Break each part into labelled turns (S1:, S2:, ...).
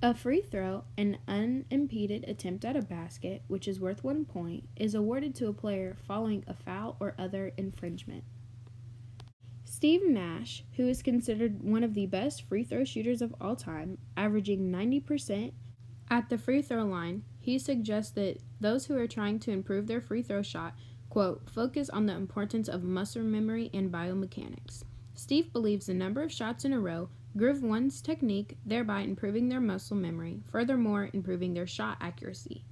S1: A free throw, an unimpeded attempt at a basket, which is worth 1 point, is awarded to a player following a foul or other infringement. Steve Nash, who is considered one of the best free throw shooters of all time, averaging 90% at the free throw line, he suggests that those who are trying to improve their free throw shot, quote, focus on the importance of muscle memory and biomechanics. Steve believes the number of shots in a row groove one's technique, thereby improving their muscle memory, furthermore improving their shot accuracy.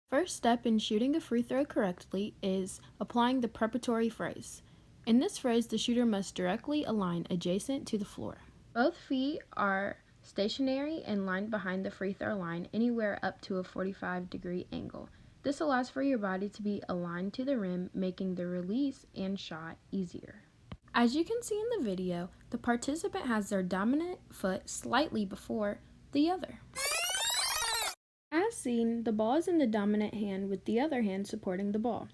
S1: First step in shooting a free throw correctly is applying the preparatory phrase. In this phrase, the shooter must directly align adjacent to the floor. Both feet are stationary and lined behind the free throw line anywhere up to a 45-degree angle. This allows for your body to be aligned to the rim, making the release and shot easier. As you can see in the video, the participant has their dominant foot slightly before the other. As seen, the ball is in the dominant hand with the other hand supporting the ball.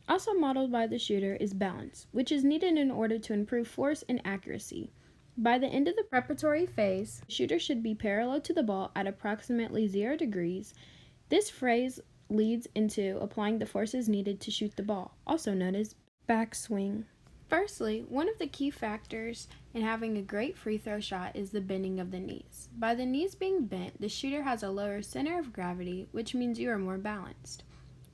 S1: Also modeled by the shooter is balance, which is needed in order to improve force and accuracy. By the end of the preparatory phase, the shooter should be parallel to the ball at approximately 0 degrees. This phrase leads into applying the forces needed to shoot the ball, also known as backswing. Firstly, one of the key factors in having a great free throw shot is the bending of the knees. By the knees being bent, the shooter has a lower center of gravity, which means you are more balanced.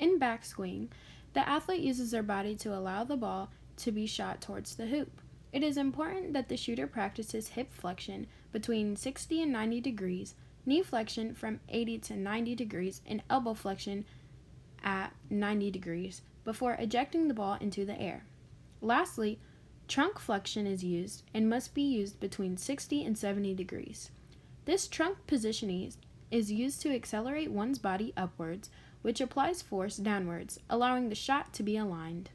S1: In backswing, the athlete uses their body to allow the ball to be shot towards the hoop. It is important that the shooter practices hip flexion between 60 and 90 degrees, knee flexion from 80 to 90 degrees, and elbow flexion at 90 degrees before ejecting the ball into the air. Lastly, trunk flexion is used and must be used between 60 and 70 degrees. This trunk positioning is used to accelerate one's body upwards, which applies force downwards, allowing the shot to be aligned.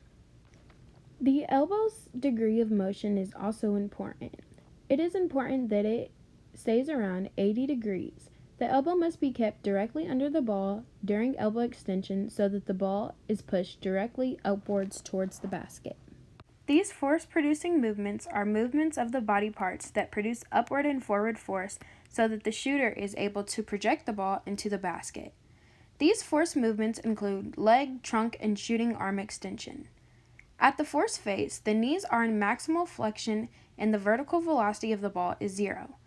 S1: The elbow's degree of motion is also important. It is important that it stays around 80 degrees. The elbow must be kept directly under the ball during elbow extension so that the ball is pushed directly upwards towards the basket. These force-producing movements are movements of the body parts that produce upward and forward force so that the shooter is able to project the ball into the basket. These force movements include leg, trunk, and shooting arm extension. At the force phase, the knees are in maximal flexion and the vertical velocity of the ball is 0.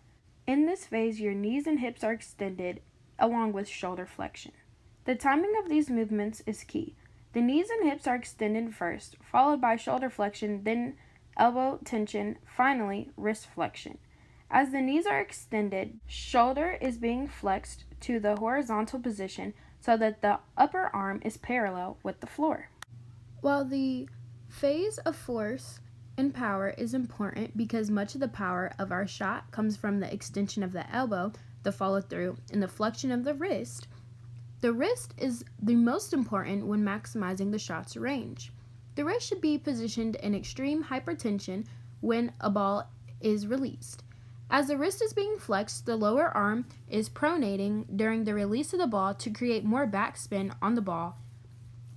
S1: In this phase, your knees and hips are extended along with shoulder flexion. The timing of these movements is key. The knees and hips are extended first, followed by shoulder flexion, then elbow tension, finally wrist flexion. As the knees are extended, shoulder is being flexed to the horizontal position so that the upper arm is parallel with the floor. While the phase of force and power is important because much of the power of our shot comes from the extension of the elbow, the follow-through, and the flexion of the wrist is the most important when maximizing the shot's range. The wrist should be positioned in extreme hypertension when a ball is released. As the wrist is being flexed, the lower arm is pronating during the release of the ball to create more backspin on the ball.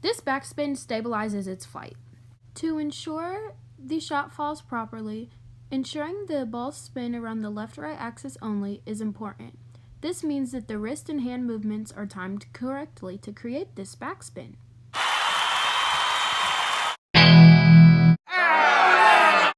S1: This backspin stabilizes its flight. To ensure the shot falls properly, ensuring the ball's spin around the left-right axis only is important. This means that the wrist and hand movements are timed correctly to create this backspin.